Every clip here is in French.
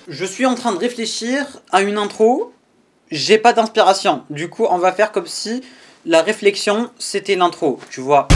Je suis en train de réfléchir à une intro. J'ai pas d'inspiration. Du coup, on va faire comme si la réflexion, c'était l'intro, tu vois.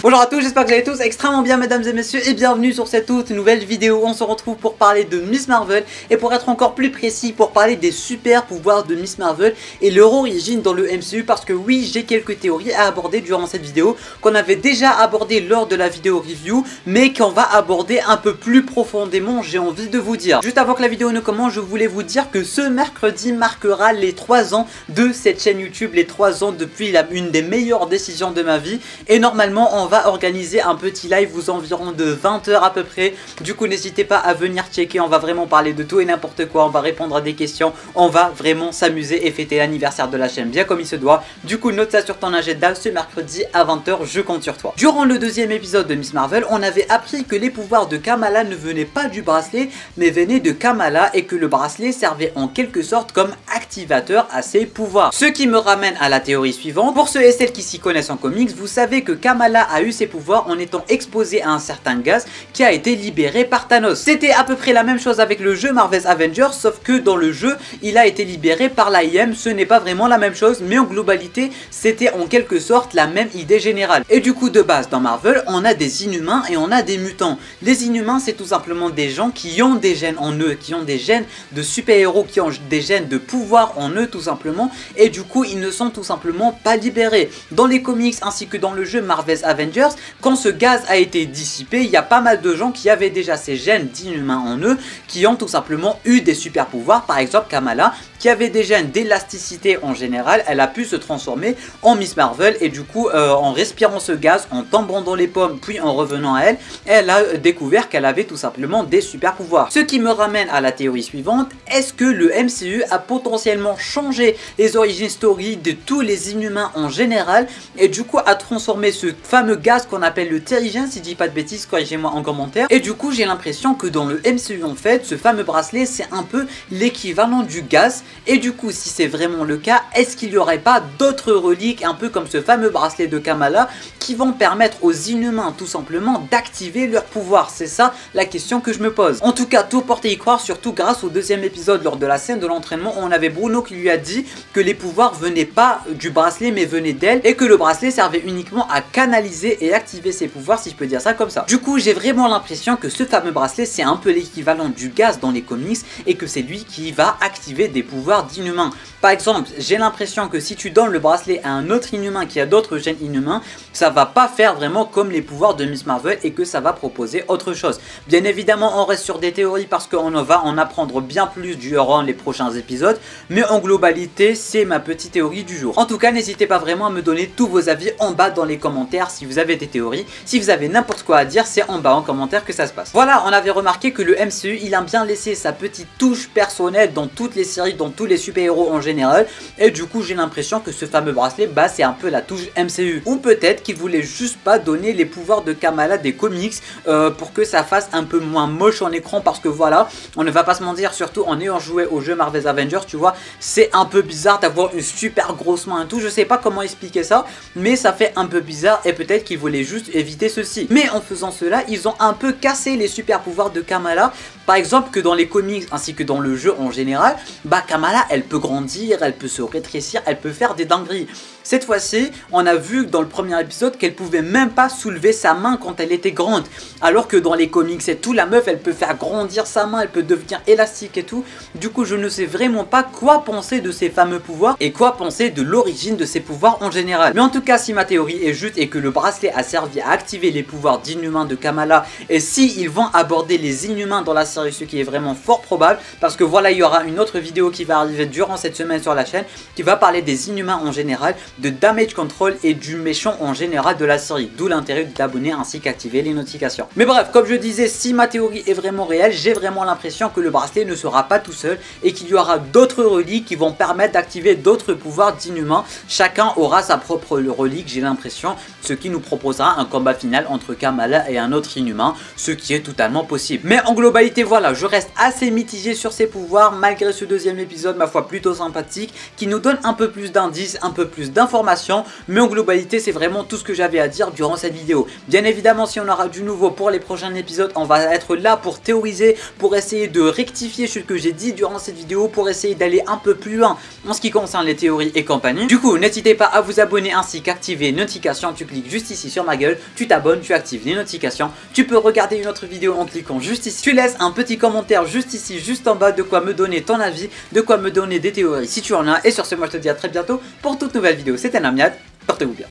Bonjour à tous, j'espère que vous allez tous extrêmement bien mesdames et messieurs et bienvenue sur cette toute nouvelle vidéo. On se retrouve pour parler de Miss Marvel et pour être encore plus précis pour parler des super pouvoirs de Miss Marvel et leur origine dans le MCU, parce que oui, j'ai quelques théories à aborder durant cette vidéo qu'on avait déjà abordé lors de la vidéo review, mais qu'on va aborder un peu plus profondément, j'ai envie de vous dire. Juste avant que la vidéo ne commence, je voulais vous dire que ce mercredi marquera les 3 ans de cette chaîne YouTube, les 3 ans depuis une des meilleures décisions de ma vie, et normalement on va organiser un petit live aux environs de 20 h à peu près. Du coup n'hésitez pas à venir checker, on va vraiment parler de tout et n'importe quoi, on va répondre à des questions, on va vraiment s'amuser et fêter l'anniversaire de la chaîne bien comme il se doit. Du coup note ça sur ton agenda, ce mercredi à 20 h, je compte sur toi. Durant le deuxième épisode de Miss Marvel, on avait appris que les pouvoirs de Kamala ne venaient pas du bracelet mais venaient de Kamala, et que le bracelet servait en quelque sorte comme activateur à ses pouvoirs. Ce qui me ramène à la théorie suivante. Pour ceux et celles qui s'y connaissent en comics, vous savez que Kamala a eu ses pouvoirs en étant exposée à un certain gaz qui a été libéré par Thanos. C'était à peu près la même chose avec le jeu Marvel's Avengers, sauf que dans le jeu il a été libéré par l'AIM. Ce n'est pas vraiment la même chose, mais en globalité c'était en quelque sorte la même idée générale. Et du coup de base dans Marvel on a des inhumains et on a des mutants. Les inhumains c'est tout simplement des gens qui ont des gènes en eux, qui ont des gènes de super-héros, qui ont des gènes de pouvoir en eux tout simplement, et du coup ils ne sont tout simplement pas libérés. Dans les comics ainsi que dans le jeu Marvel's Avengers, quand ce gaz a été dissipé, il y a pas mal de gens qui avaient déjà ces gènes d'inhumains en eux, qui ont tout simplement eu des super pouvoirs. Par exemple Kamala, qui avait des gènes d'élasticité en général, elle a pu se transformer en Miss Marvel, et du coup en respirant ce gaz, en tombant dans les pommes puis en revenant à elle, elle a découvert qu'elle avait tout simplement des super pouvoirs. Ce qui me ramène à la théorie suivante: est-ce que le MCU a potentiellement changé les origin story de tous les inhumains en général, et du coup a transformé ce fameux gaz qu'on appelle le terrigène, si je dis pas de bêtises, corrigez-moi en commentaire. Et du coup j'ai l'impression que dans le MCU en fait, ce fameux bracelet c'est un peu l'équivalent du gaz. Et du coup si c'est vraiment le cas, est-ce qu'il n'y aurait pas d'autres reliques un peu comme ce fameux bracelet de Kamala qui vont permettre aux inhumains tout simplement d'activer leur pouvoir? C'est ça la question que je me pose. En tout cas tout porte à y croire, surtout grâce au deuxième épisode. Lors de la scène de l'entraînement, on avait Bruno qui lui a dit que les pouvoirs venaient pas du bracelet mais venaient d'elle, et que le bracelet servait uniquement à canaliser et activer ses pouvoirs, si je peux dire ça comme ça. Du coup j'ai vraiment l'impression que ce fameux bracelet c'est un peu l'équivalent du gaz dans les comics, et que c'est lui qui va activer des pouvoirs d'inhumains. Par exemple, j'ai l'impression que si tu donnes le bracelet à un autre inhumain qui a d'autres gènes inhumains, ça va pas faire vraiment comme les pouvoirs de Miss Marvel, et que ça va proposer autre chose. Bien évidemment on reste sur des théories parce qu'on va en apprendre bien plus durant les prochains épisodes, mais en globalité c'est ma petite théorie du jour. En tout cas n'hésitez pas vraiment à me donner tous vos avis en bas dans les commentaires si vous avez des théories. Si vous avez n'importe quoi à dire, c'est en bas en commentaire que ça se passe. Voilà, on avait remarqué que le MCU il a bien laissé sa petite touche personnelle dans toutes les séries, dans tous les super-héros en général, et du coup j'ai l'impression que ce fameux bracelet c'est un peu la touche MCU. Ou peut-être qu'il voulait juste pas donner les pouvoirs de Kamala des comics pour que ça fasse un peu moins moche en écran, parce que voilà, on ne va pas se mentir, surtout en ayant joué au jeu Marvel's Avengers, tu vois, c'est un peu bizarre d'avoir une super grosse main et tout. Je sais pas comment expliquer ça, mais ça fait un peu bizarre, et peut-être qu'ils voulaient juste éviter ceci. Mais en faisant cela, ils ont un peu cassé les super pouvoirs de Kamala. Par exemple que dans les comics ainsi que dans le jeu en général, Kamala elle peut grandir, elle peut se rétrécir, elle peut faire des dingueries. Cette fois-ci, on a vu dans le premier épisode qu'elle pouvait même pas soulever sa main quand elle était grande. Alors que dans les comics et tout, la meuf elle peut faire grandir sa main, elle peut devenir élastique et tout. Du coup je ne sais vraiment pas quoi penser de ces fameux pouvoirs et quoi penser de l'origine de ces pouvoirs en général. Mais en tout cas si ma théorie est juste et que le bracelet a servi à activer les pouvoirs d'inhumains de Kamala, et si ils vont aborder les inhumains dans la série, ce qui est vraiment fort probable, parce que voilà il y aura une autre vidéo qui va arriver durant cette semaine sur la chaîne qui va parler des inhumains en général, de damage control et du méchant en général de la série, d'où l'intérêt de t'abonner ainsi qu'activer les notifications. Mais bref, comme je disais, si ma théorie est vraiment réelle, j'ai vraiment l'impression que le bracelet ne sera pas tout seul et qu'il y aura d'autres reliques qui vont permettre d'activer d'autres pouvoirs d'inhumains. Chacun aura sa propre relique, j'ai l'impression, ce qui nous proposera un combat final entre Kamala et un autre inhumain, ce qui est totalement possible. Mais en globalité voilà, je reste assez mitigé sur ses pouvoirs malgré ce deuxième épisode, ma foi, plutôt sympathique, qui nous donne un peu plus d'indices, un peu plus d'informations, mais en globalité c'est vraiment tout ce que j'avais à dire durant cette vidéo. Bien évidemment, si on aura du nouveau pour les prochains épisodes, on va être là pour théoriser, pour essayer de rectifier ce que j'ai dit durant cette vidéo, pour essayer d'aller un peu plus loin en ce qui concerne les théories et compagnie. Du coup, n'hésitez pas à vous abonner ainsi qu'activer les notifications. Tu cliques juste ici sur ma gueule, tu t'abonnes, tu actives les notifications. Tu peux regarder une autre vidéo en cliquant juste ici. Tu laisses un petit commentaire juste ici, juste en bas, de quoi me donner ton avis, de quoi me donner des théories si tu en as. Et sur ce, moi je te dis à très bientôt pour toute nouvelle vidéo. C'était Namiad, portez-vous bien.